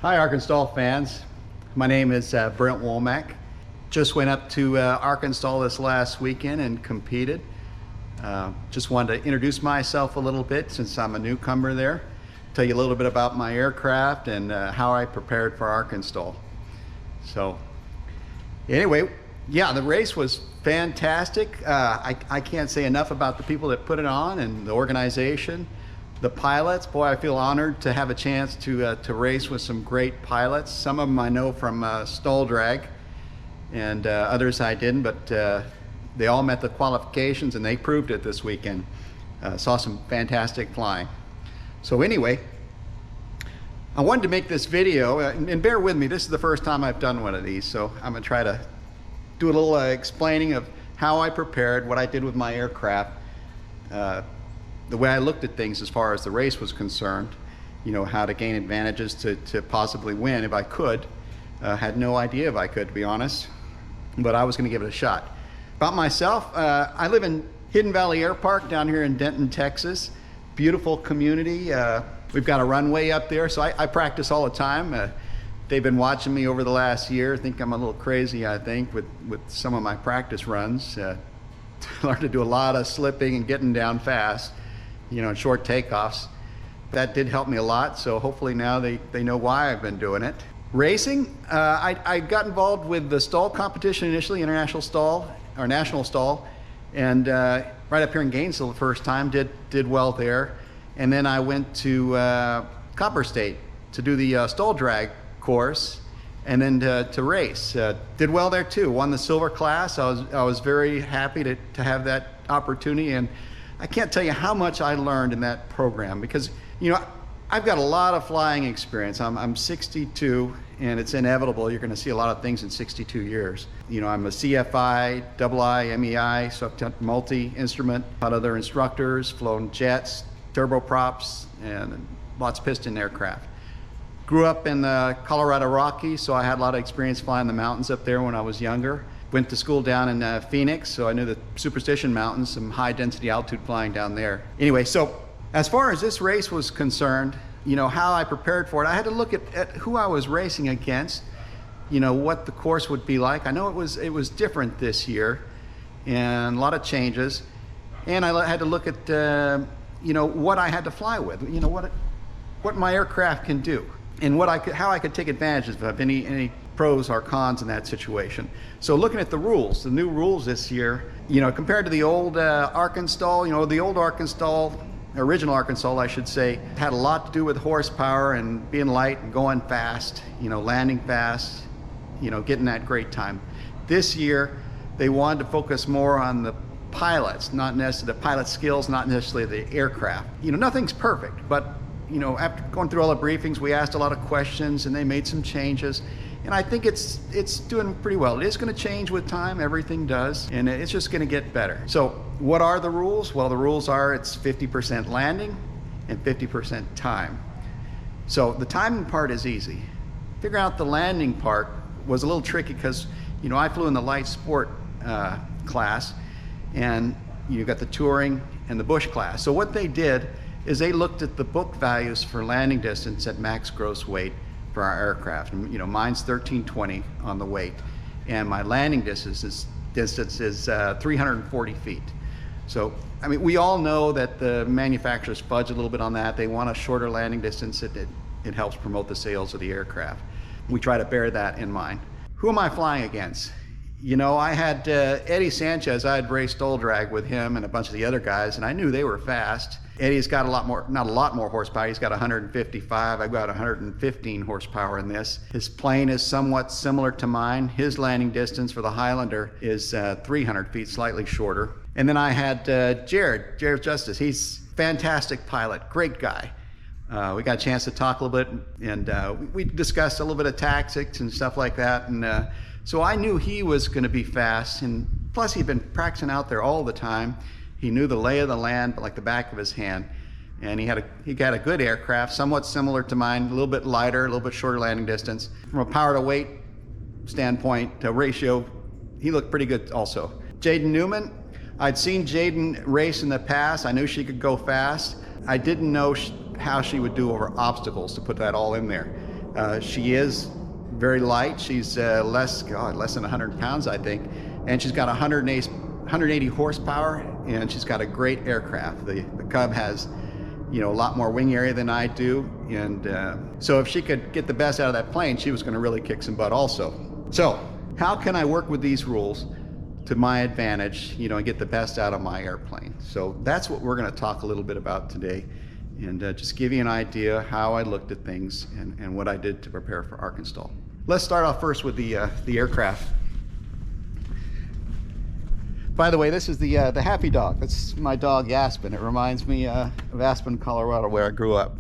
Hi Arkanstol fans, my name is Brent Womack. Just went up to Arkanstol this last weekend and competed. Just wanted to introduce myself a little bit since I'm a newcomer there. Tell you a little bit about my aircraft and how I prepared for Arkanstol. So anyway, yeah, the race was fantastic. I can't say enough about the people that put it on and the organization. The pilots, boy, I feel honored to have a chance to race with some great pilots. Some of them I know from Stall Drag, and others I didn't, but they all met the qualifications and they proved it this weekend. Saw some fantastic flying. So anyway, I wanted to make this video, and bear with me, this is the first time I've done one of these, so I'm gonna try to do a little explaining of how I prepared, what I did with my aircraft, the way I looked at things as far as the race was concerned, you know, how to gain advantages to possibly win if I could. Had no idea if I could, to be honest, but I was going to give it a shot. About myself, I live in Hidden Valley Air Park down here in Denton, Texas. Beautiful community. We've got a runway up there, so I practice all the time. They've been watching me over the last year. Think I'm a little crazy, I think, with some of my practice runs. Learned to do a lot of slipping and getting down fast, you know, in short takeoffs. That did help me a lot, so hopefully now they know why I've been doing it. Racing, I got involved with the stall competition initially, international stall, or national stall, and right up here in Gainesville the first time, did well there. And then I went to Copper State to do the stall drag course, and then to race. Did well there too, won the silver class. I was very happy to have that opportunity, and I can't tell you how much I learned in that program because, you know, I've got a lot of flying experience. I'm 62, and it's inevitable. You're going to see a lot of things in 62 years. You know, I'm a CFI, II, MEI, so I've done multi-instrument, had other instructors, flown jets, turboprops, and lots of piston aircraft. Grew up in the Colorado Rockies, so I had a lot of experience flying the mountains up there when I was younger. Went to school down in Phoenix, so I knew the Superstition Mountains, some high density altitude flying down there. Anyway, so as far as this race was concerned, you know, how I prepared for it, I had to look at who I was racing against, you know, what the course would be like. I know it was different this year and a lot of changes. And I had to look at, you know, what I had to fly with, you know, what my aircraft can do and how I could take advantage of any pros or cons in that situation. So looking at the rules, the new rules this year, you know, compared to the old Arkanstol, you know, the old Arkanstol, original Arkanstol I should say, had a lot to do with horsepower and being light and going fast, you know, landing fast, you know, getting that great time. This year, they wanted to focus more on the pilots, not necessarily the pilot skills, not necessarily the aircraft. You know, nothing's perfect, but, you know, after going through all the briefings, we asked a lot of questions and they made some changes. And I think it's doing pretty well. It is going to change with time, everything does, and it's just going to get better. So what are the rules? Well, the rules are it's 50% landing and 50% time. So the timing part is easy. Figuring out the landing part was a little tricky because, you know, I flew in the light sport class, and you got the touring and the bush class. So what they did is they looked at the book values for landing distance at max gross weight for our aircraft. And, you know, mine's 1320 on the weight, and my landing distance is 340 feet. So, I mean, we all know that the manufacturers fudge a little bit on that. They want a shorter landing distance. It helps promote the sales of the aircraft. We try to bear that in mind. Who am I flying against? You know, I had Eddie Sanchez. I had raced Stall Drag with him and a bunch of the other guys, and I knew they were fast. Eddie's got a lot more, not a lot more horsepower. He's got 155. I've got 115 horsepower in this. His plane is somewhat similar to mine. His landing distance for the Highlander is 300 feet, slightly shorter. And then I had Jared Justice. He's a fantastic pilot, great guy. We got a chance to talk a little bit, and we discussed a little bit of tactics and stuff like that. And so I knew he was going to be fast, and plus he'd been practicing out there all the time. He knew the lay of the land like the back of his hand, and he had a good aircraft, somewhat similar to mine, a little bit lighter, a little bit shorter landing distance. From a power to weight standpoint, ratio, he looked pretty good also. Jaden Newman, I'd seen Jaden race in the past. I knew she could go fast. I didn't know how she would do over obstacles, to put that all in there. She is very light. She's less than 100 pounds, I think. And she's got 180 horsepower, and she's got a great aircraft. The Cub has, a lot more wing area than I do. And so if she could get the best out of that plane, she was going to really kick some butt also. So how can I work with these rules to my advantage, and get the best out of my airplane? So that's what we're going to talk a little bit about today, and just give you an idea how I looked at things and what I did to prepare for Arkanstol. Let's start off first with the aircraft. By the way, this is the Happy Dog. That's my dog Aspen. It reminds me of Aspen, Colorado, where I grew up.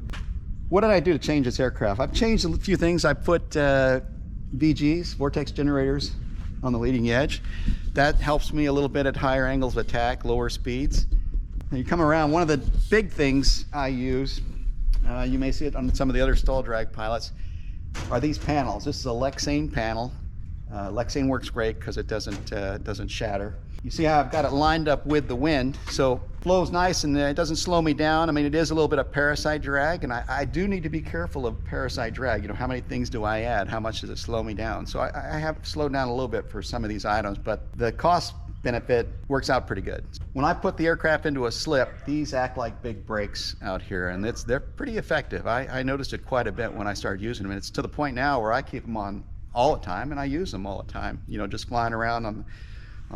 What did I do to change this aircraft? I've changed a few things. I put VGs, vortex generators, on the leading edge. That helps me a little bit at higher angles of attack, lower speeds. And you come around, one of the big things I use, you may see it on some of the other stall drag pilots, are these panels. This is a Lexane panel. Lexane works great because it doesn't shatter. You see how I've got it lined up with the wind, so it flows nice and it doesn't slow me down. I mean, it is a little bit of parasite drag, and I do need to be careful of parasite drag. How many things do I add? How much does it slow me down? So I have slowed down a little bit for some of these items, but the cost benefit works out pretty good. When I put the aircraft into a slip, these act like big brakes out here, and they're pretty effective. I noticed it quite a bit when I started using them, and it's to the point now where I keep them on all the time, and I use them all the time, just flying around on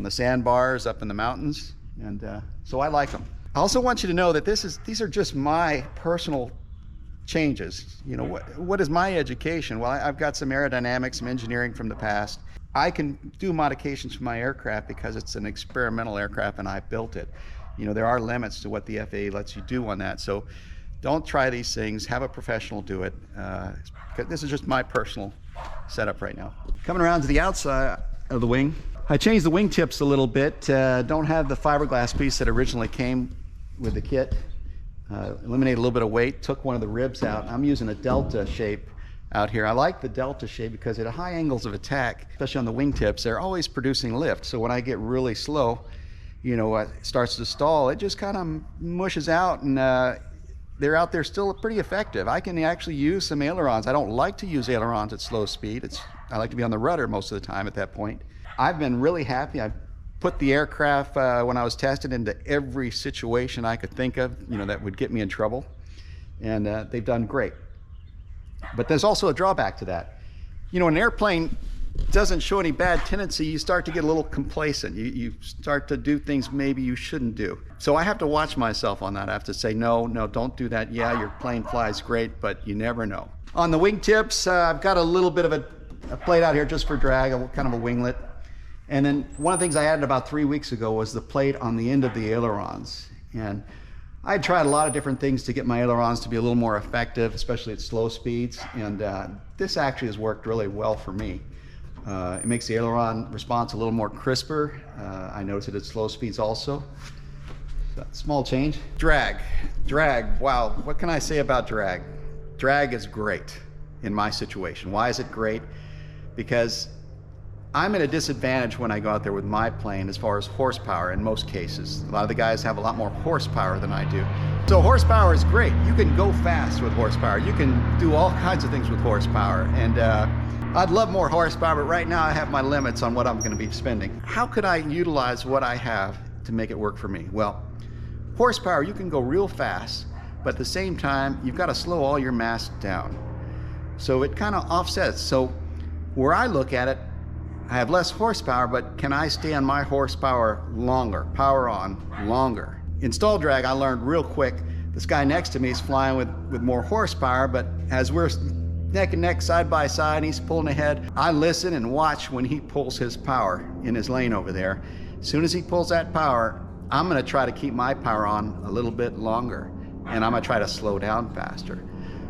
the sandbars up in the mountains, and so I like them. I also want you to know that these are just my personal changes. What is my education? Well, I've got some aerodynamics, some engineering from the past. I can do modifications for my aircraft because it's an experimental aircraft and I built it. There are limits to what the FAA lets you do on that, so don't try these things. Have a professional do it. This is just my personal setup right now. Coming around to the outside of the wing, I changed the wing tips a little bit. Don't have the fiberglass piece that originally came with the kit. Eliminated a little bit of weight, took one of the ribs out. I'm using a delta shape out here. I like the delta shape because at high angles of attack, especially on the wing tips, they're always producing lift. So when I get really slow, it starts to stall, it just kind of mushes out, and they're out there still pretty effective. I can actually use some ailerons. I don't like to use ailerons at slow speed. I like to be on the rudder most of the time at that point. I've been really happy. I put the aircraft, when I was tested, into every situation I could think of, that would get me in trouble. And they've done great. But there's also a drawback to that. An airplane doesn't show any bad tendency, you start to get a little complacent. You start to do things maybe you shouldn't do. So I have to watch myself on that. I have to say, no, don't do that. Yeah, your plane flies great, but you never know. On the wing tips, I've got a little bit of a plate out here just for drag, kind of a winglet. And then one of the things I added about 3 weeks ago was the plate on the end of the ailerons. And I tried a lot of different things to get my ailerons to be a little more effective, especially at slow speeds. And this actually has worked really well for me. It makes the aileron response a little more crisper. I noticed it at slow speeds also. So, small change. Drag, wow, what can I say about drag? Drag is great in my situation. Why is it great? Because I'm at a disadvantage when I go out there with my plane as far as horsepower in most cases. A lot of the guys have a lot more horsepower than I do. So horsepower is great. You can go fast with horsepower. You can do all kinds of things with horsepower. And I'd love more horsepower, but right now I have my limits on what I'm going to be spending. How could I utilize what I have to make it work for me? Well, horsepower, you can go real fast, but at the same time, you've got to slow all your mass down. So it kind of offsets. So where I look at it, I have less horsepower, but can I stay on my horsepower longer, power on longer? In stall drag, I learned real quick, this guy next to me is flying with more horsepower, but as we're neck and neck, side by side, and he's pulling ahead, I listen and watch when he pulls his power in his lane over there. As soon as he pulls that power, I'm gonna try to keep my power on a little bit longer, and I'm gonna try to slow down faster.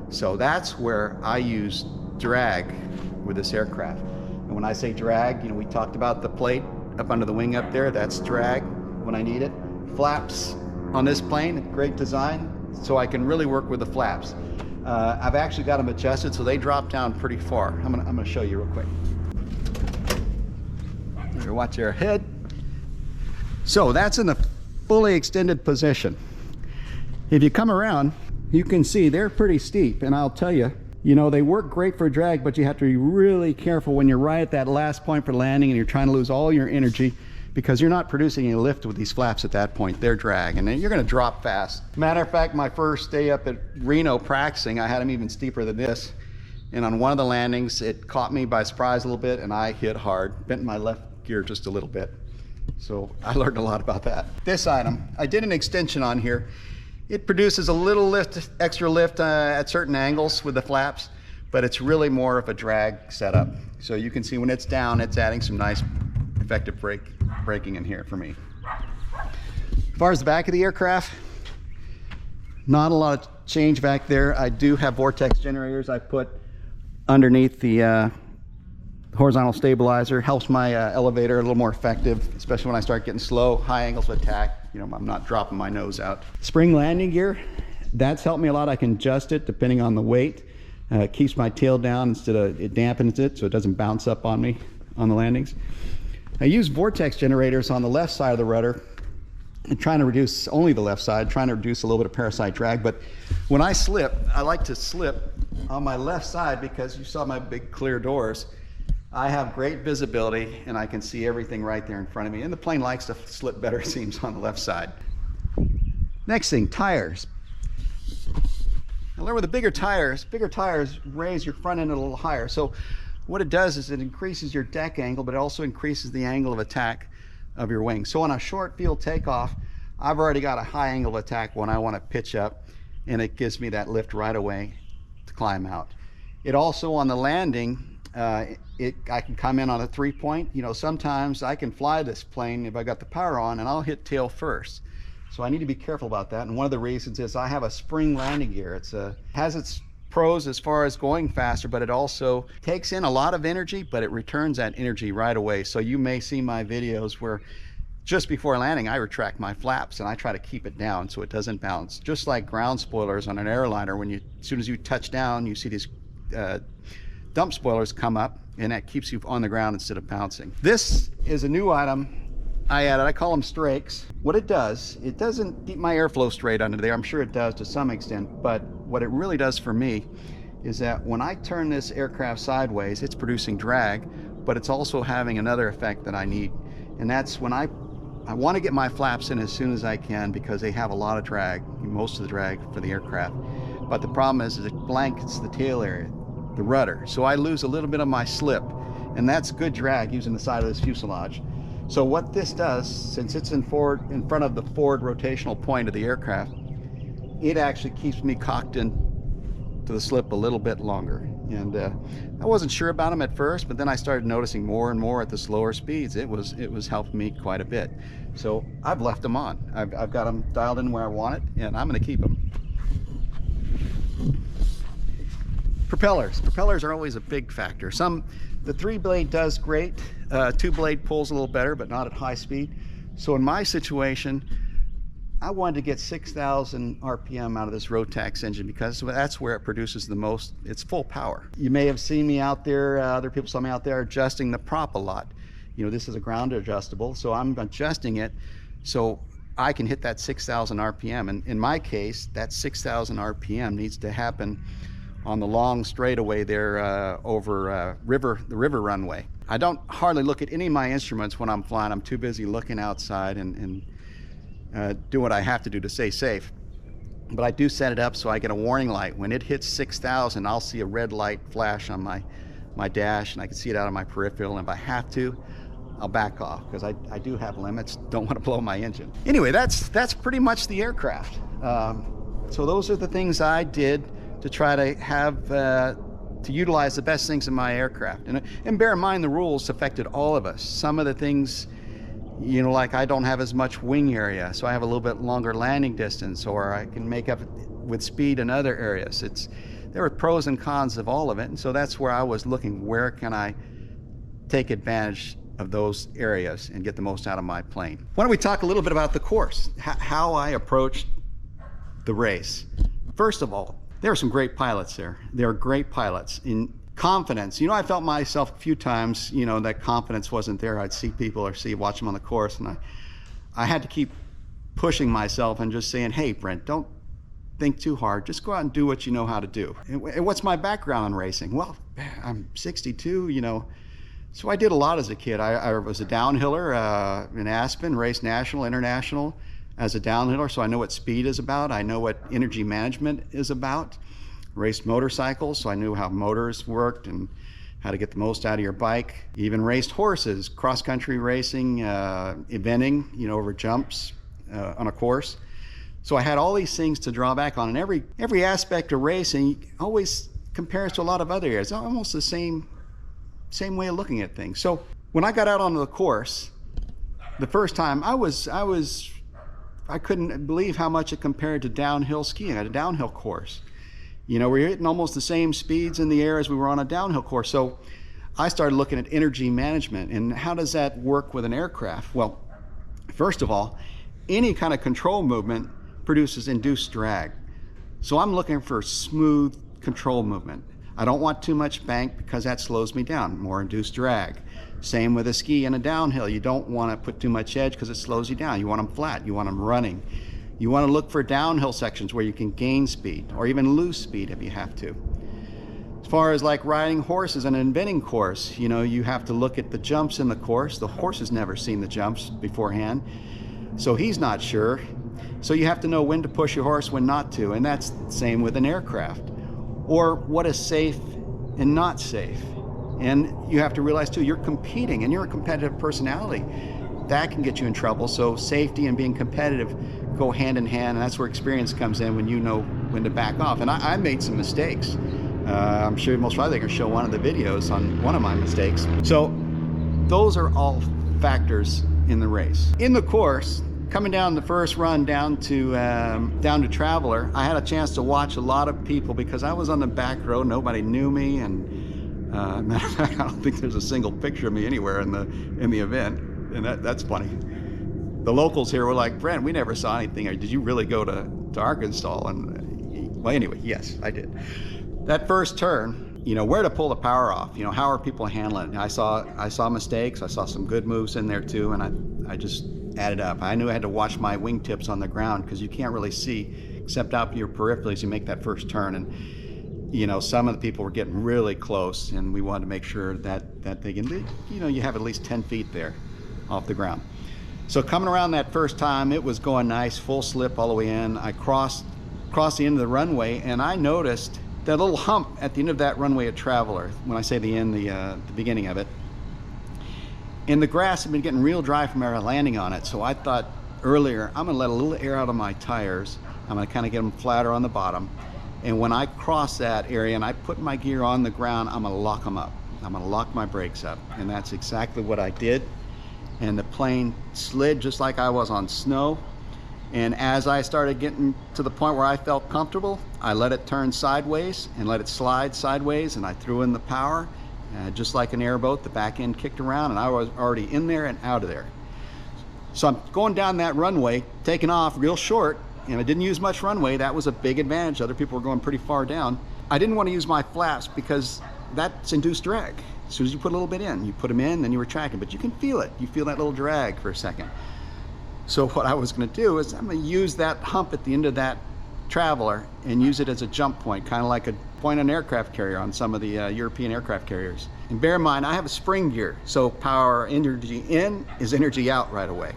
So that's where I use drag with this aircraft. And when I say drag, we talked about the plate up under the wing up there, that's drag when I need it. Flaps on this plane, great design, so I can really work with the flaps. I've actually got them adjusted so they drop down pretty far. I'm gonna show you real quick. Here, watch your head. So that's in a fully extended position. If you come around, you can see they're pretty steep, and I'll tell you, You know, they work great for drag, but you have to be really careful when you're right at that last point for landing and you're trying to lose all your energy, because you're not producing any lift with these flaps at that point. They're drag, and then you're gonna drop fast. Matter of fact, my first day up at Reno practicing, I had them even steeper than this. And on one of the landings, it caught me by surprise a little bit, and I hit hard, bent my left gear just a little bit. So I learned a lot about that. This item, I did an extension on here. It produces a little lift, extra lift at certain angles with the flaps, but it's really more of a drag setup. So you can see when it's down, it's adding some nice effective braking in here for me. As far as the back of the aircraft, not a lot of change back there. I do have vortex generators I put underneath the horizontal stabilizer. Helps my elevator a little more effective, especially when I start getting slow, high angles of attack. You know, I'm not dropping my nose out. Spring landing gear, that's helped me a lot. I can adjust it depending on the weight. It keeps my tail down instead of, it dampens it so it doesn't bounce up on me on the landings. I use vortex generators on the left side of the rudder and trying to reduce only the left side, trying to reduce a little bit of parasite drag. But when I slip, I like to slip on my left side because you saw my big clear doors. I have great visibility and I can see everything right there in front of me. And the plane likes to slip better, it seems, on the left side. Next thing, tires. Now learn with the bigger tires raise your front end a little higher. So what it does is it increases your deck angle, but it also increases the angle of attack of your wing. So on a short field takeoff, I've already got a high angle of attack when I want to pitch up, and it gives me that lift right away to climb out. It also, on the landing, I can come in on a 3-point. You know, sometimes I can fly this plane if I got the power on, and I'll hit tail first. So I need to be careful about that. And one of the reasons is I have a spring landing gear. It's has its pros as far as going faster, but it also takes in a lot of energy, but it returns that energy right away. So you may see my videos where just before landing, I retract my flaps and I try to keep it down so it doesn't bounce. Just like ground spoilers on an airliner, when as soon as you touch down, you see these dump spoilers come up, and that keeps you on the ground instead of bouncing. This is a new item I added. I call them strakes. What it does, it doesn't keep my airflow straight under there. I'm sure it does to some extent, but what it really does for me is that when I turn this aircraft sideways, it's producing drag, but it's also having another effect that I need. And that's when I want to get my flaps in as soon as I can, because they have a lot of drag, most of the drag for the aircraft. But the problem is it blankets the tail area, the rudder. So I lose a little bit of my slip, and that's good drag using the side of this fuselage. So what this does, since it's in front of the forward rotational point of the aircraft, it actually keeps me cocked in to the slip a little bit longer. And I wasn't sure about them at first, but then I started noticing more and more at the slower speeds. It was helping me quite a bit. So I've left them on. I've got them dialed in where I want it, and I'm going to keep them. Propellers are always a big factor. The 3-blade does great. 2-blade pulls a little better, but not at high speed. So in my situation, I wanted to get 6,000 RPM out of this Rotax engine because that's where it produces the most. It's full power. You may have seen me out there, other people saw me out there adjusting the prop a lot. You know, this is a ground adjustable, so I'm adjusting it so I can hit that 6,000 RPM. And in my case, that 6,000 RPM needs to happen on the long straightaway there over the river runway. I don't hardly look at any of my instruments when I'm flying. I'm too busy looking outside and do what I have to do to stay safe. But I do set it up so I get a warning light. When it hits 6,000, I'll see a red light flash on my dash, and I can see it out of my peripheral. And if I have to, I'll back off, because I do have limits. Don't want to blow my engine. Anyway, that's pretty much the aircraft. So those are the things I did to try to have to utilize the best things in my aircraft. And bear in mind, the rules affected all of us. Some of the things, you know, like I don't have as much wing area, so I have a little bit longer landing distance, or I can make up with speed in other areas. There were pros and cons of all of it, and so that's where I was looking, where can I take advantage of those areas and get the most out of my plane. Why don't we talk a little bit about the course, how I approached the race. First of all, there are some great pilots there. They're great pilots. In confidence, you know, I felt myself a few times, you know, that confidence wasn't there. I'd see people or watch them on the course, and I had to keep pushing myself and just saying, hey, Brent, don't think too hard. Just go out and do what you know how to do. And what's my background in racing? Well, I'm 62, you know. So I did a lot as a kid. I was a downhiller in Aspen, raced national, international as a downhiller. So I know what speed is about. I know what energy management is about. Raced motorcycles, so I knew how motors worked and how to get the most out of your bike. Even raced horses, cross-country racing, eventing, you know, over jumps on a course. So I had all these things to draw back on, and every aspect of racing always compares to a lot of other areas. Almost the same way of looking at things. So when I got out onto the course, the first time I couldn't believe how much it compared to downhill skiing at a downhill course. You know, we're hitting almost the same speeds in the air as we were on a downhill course. So I started looking at energy management and how does that work with an aircraft? Well, first of all, any kind of control movement produces induced drag. So I'm looking for smooth control movement. I don't want too much bank because that slows me down, more induced drag. Same with a ski and a downhill. You don't want to put too much edge because it slows you down. You want them flat, you want them running. You want to look for downhill sections where you can gain speed or even lose speed if you have to. As far as like riding horses on an eventing course, you know, you have to look at the jumps in the course. The horse has never seen the jumps beforehand, so he's not sure. So you have to know when to push your horse, when not to, and that's the same with an aircraft. Or what is safe and not safe. And you have to realize too, you're competing and you're a competitive personality. That can get you in trouble. So safety and being competitive go hand in hand, and that's where experience comes in, when you know when to back off. And I made some mistakes. I'm sure most probably they can show one of the videos on one of my mistakes. So those are all factors in the race. In the course, coming down the first run down to Traveler, I had a chance to watch a lot of people because I was on the back row. Nobody knew me, and I don't think there's a single picture of me anywhere in the event, and that's funny. The locals here were like, Brent, we never saw anything. Did you really go to Arkanstol? And well, anyway, yes, I did. That first turn, you know, where to pull the power off. You know, how are people handling it? I saw mistakes. I saw some good moves in there too, and I just added up. I knew I had to watch my wingtips on the ground because you can't really see except out your periphery as you make that first turn. And you know, some of the people were getting really close, and we wanted to make sure that they can, you know, you have at least 10 feet there off the ground. So coming around that first time, it was going nice, full slip all the way in. I crossed the end of the runway, and I noticed that little hump at the end of that runway at Traveler. When I say the end, the beginning of it. And the grass had been getting real dry from where I landing on it. So I thought earlier, I'm gonna let a little air out of my tires. I'm gonna kind of get them flatter on the bottom. And when I cross that area and I put my gear on the ground, I'm gonna lock them up. I'm gonna lock my brakes up. And that's exactly what I did. And the plane slid just like I was on snow. And as I started getting to the point where I felt comfortable, I let it turn sideways and let it slide sideways, and I threw in the power. Just like an airboat, the back end kicked around, and I was already in there and out of there. So I'm going down that runway, taking off real short, and I didn't use much runway. That was a big advantage. Other people were going pretty far down. I didn't want to use my flaps because that's induced drag. As soon as you put a little bit in, you put them in, then you were tracking, but you can feel it. You feel that little drag for a second. So what I was going to do is I'm going to use that hump at the end of that Traveler and use it as a jump point, kind of like a point on an aircraft carrier on some of the European aircraft carriers. And bear in mind, I have a spring gear, so power energy in is energy out right away.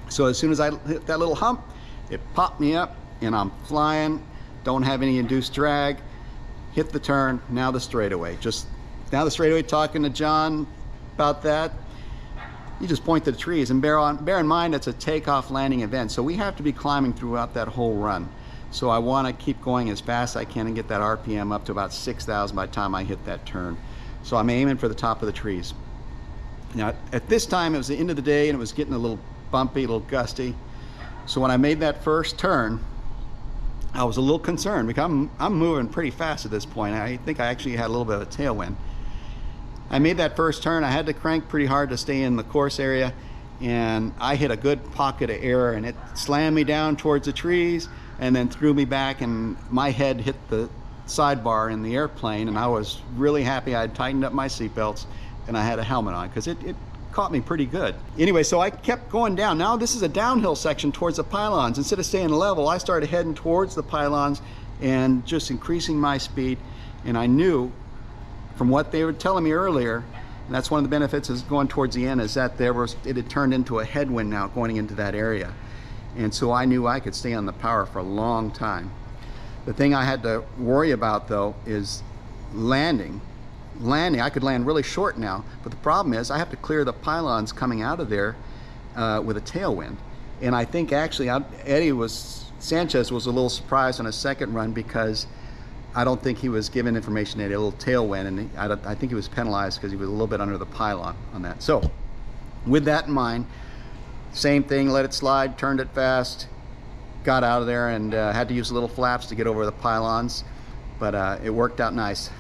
So as soon as I hit that little hump, it popped me up and I'm flying, don't have any induced drag, hit the turn, now the straightaway. Just now the straightaway, talking to John about that, you just point to the trees, and bear in mind it's a takeoff landing event, so we have to be climbing throughout that whole run. So I want to keep going as fast as I can and get that RPM up to about 6,000 by the time I hit that turn. So I'm aiming for the top of the trees. Now at this time it was the end of the day and it was getting a little bumpy, a little gusty. So when I made that first turn, I was a little concerned because I'm moving pretty fast at this point. I think I actually had a little bit of a tailwind. I made that first turn. I had to crank pretty hard to stay in the course area, and I hit a good pocket of air and it slammed me down towards the trees and then threw me back, and my head hit the sidebar in the airplane, and I was really happy. I had tightened up my seatbelts and I had a helmet on because it caught me pretty good. Anyway, so I kept going down. Now this is a downhill section towards the pylons. Instead of staying level, I started heading towards the pylons and just increasing my speed. And I knew from what they were telling me earlier, and that's one of the benefits is going towards the end, is that it had turned into a headwind now going into that area. And so I knew I could stay on the power for a long time. The thing I had to worry about though is landing. I could land really short now, but the problem is I have to clear the pylons coming out of there with a tailwind. And I think actually Sanchez was a little surprised on his second run because I don't think he was given information that he had a little tailwind, and I think he was penalized because he was a little bit under the pylon on that. So with that in mind, same thing, let it slide, turned it fast, got out of there, and had to use little flaps to get over the pylons, but it worked out nice.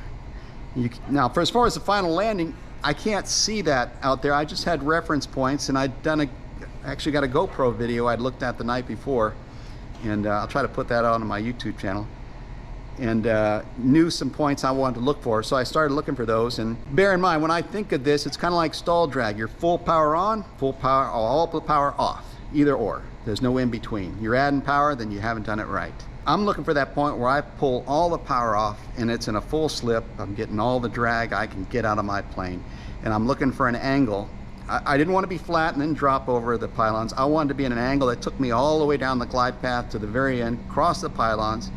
Now, for as far as the final landing, I can't see that out there. I just had reference points, and I'd actually got a GoPro video I'd looked at the night before, and I'll try to put that on my YouTube channel, and knew some points I wanted to look for, so I started looking for those. And bear in mind, when I think of this, it's kind of like stall drag. You're full power on, full power, all the power off, either or. There's no in between. You're adding power, then you haven't done it right. I'm looking for that point where I pull all the power off and it's in a full slip. I'm getting all the drag I can get out of my plane, and I'm looking for an angle. I didn't want to be flat and then drop over the pylons. I wanted to be in an angle that took me all the way down the glide path to the very end, cross the pylons,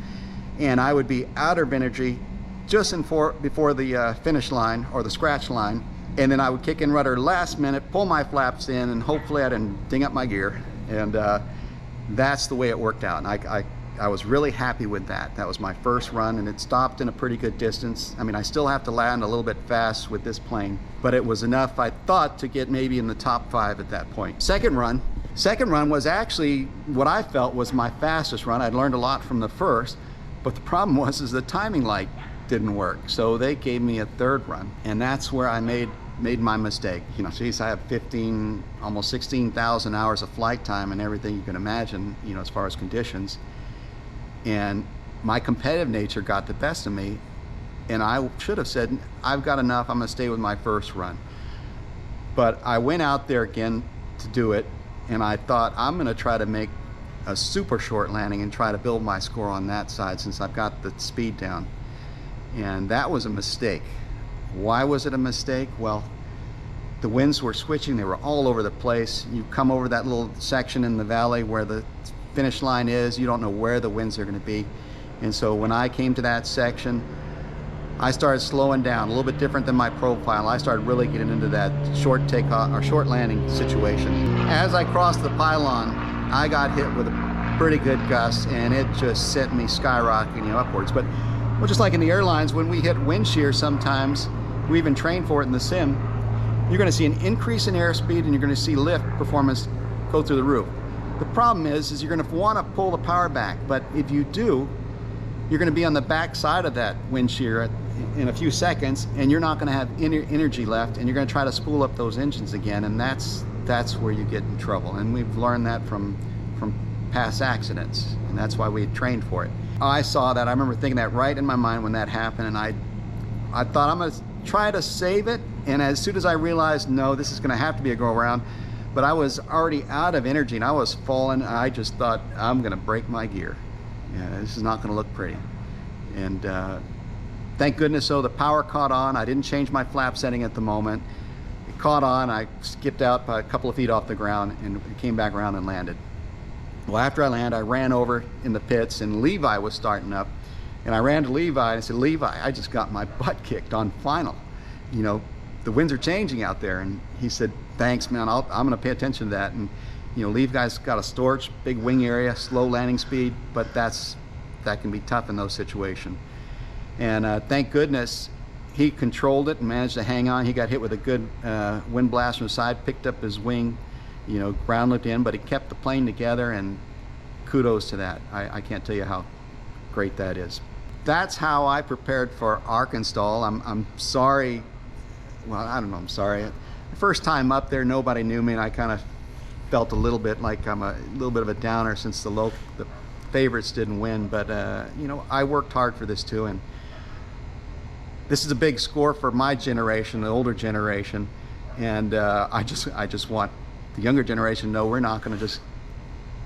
and I would be out of energy just before the finish line or the scratch line, and then I would kick in rudder last minute, pull my flaps in, and hopefully I didn't ding up my gear. And that's the way it worked out. And I was really happy with that. That was my first run, and it stopped in a pretty good distance. I mean, I still have to land a little bit fast with this plane, but it was enough, I thought, to get maybe in the top 5 at that point. Second run was actually what I felt was my fastest run. I'd learned a lot from the first, but the problem was the timing light didn't work. So they gave me a third run, and that's where I made my mistake. You know, geez, I have almost 16,000 hours of flight time and everything you can imagine, you know, as far as conditions. And my competitive nature got the best of me, and I should have said, I've got enough, I'm gonna stay with my first run. But I went out there again to do it, and I thought I'm gonna try to make a super short landing and try to build my score on that side since I've got the speed down. And that was a mistake. Why was it a mistake? Well, the winds were switching, they were all over the place. You come over that little section in the valley where the finish line is, you don't know where the winds are going to be. And so when I came to that section, I started slowing down, a little bit different than my profile. I started really getting into that short takeoff or short landing situation. As I crossed the pylon, I got hit with a pretty good gust, and it just sent me skyrocketing upwards. But well, just like in the airlines, when we hit wind shear sometimes, we even train for it in the sim, you're going to see an increase in airspeed and you're going to see lift performance go through the roof. The problem is you're going to want to pull the power back, but if you do, you're going to be on the back side of that wind shear in a few seconds, and you're not going to have energy left, and you're going to try to spool up those engines again, and that's where you get in trouble. And we've learned that from past accidents, and that's why we trained for it. I saw that. I remember thinking that right in my mind when that happened, and I thought I'm going to try to save it, and as soon as I realized, no, this is going to have to be a go around, but I was already out of energy and I was falling. I just thought, I'm going to break my gear. Yeah, this is not going to look pretty. And thank goodness, though, the power caught on. I didn't change my flap setting at the moment. It caught on. I skipped out by a couple of feet off the ground and came back around and landed. Well, after I landed, I ran over in the pits, and Levi was starting up. And I ran to Levi and I said, Levi, I just got my butt kicked on final. You know, the winds are changing out there. And he said, thanks, man, I'm going to pay attention to that. And, you know, Levi's got a storage, big wing area, slow landing speed, but that can be tough in those situations. And thank goodness he controlled it and managed to hang on. He got hit with a good wind blast from the side, picked up his wing, you know, ground lift in, but he kept the plane together, and kudos to that. I can't tell you how great that is. That's how I prepared for Arkanstol. I'm sorry. Well, I don't know, I'm sorry. The first time up there, nobody knew me, and I kind of felt a little bit like I'm a little bit of a downer since the favorites didn't win. But you know, I worked hard for this too, and this is a big score for my generation, the older generation. And I just want the younger generation to know we're not going to just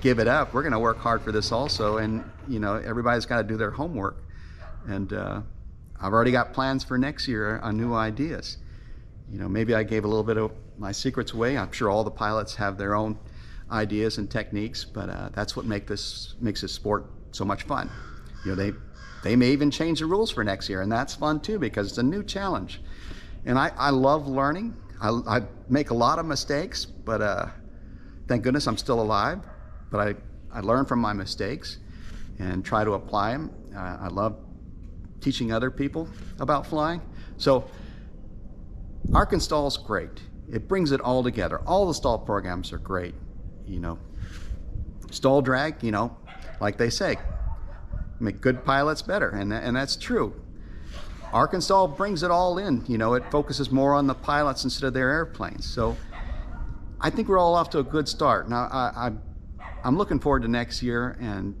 give it up. We're going to work hard for this also, and you know, everybody's got to do their homework. And I've already got plans for next year on new ideas. You know, maybe I gave a little bit of my secrets away. I'm sure all the pilots have their own ideas and techniques, but that's what makes this sport so much fun. You know, they may even change the rules for next year, and that's fun too because it's a new challenge. And I love learning. I make a lot of mistakes, but thank goodness I'm still alive. But I learn from my mistakes and try to apply them. I love teaching other people about flying. So Arkanstol's great. It brings it all together. All the stall programs are great. You know, stall drag, you know, like they say, make good pilots better, and that's true. Arkanstol brings it all in. You know, it focuses more on the pilots instead of their airplanes. So I think we're all off to a good start. Now I'm looking forward to next year, and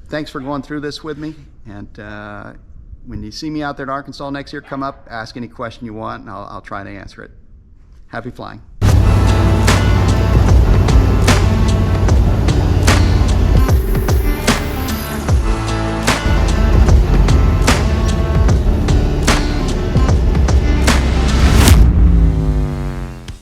thanks for going through this with me. And when you see me out there at Arkanstol next year, come up, ask any question you want, and I'll try to answer it. Happy flying.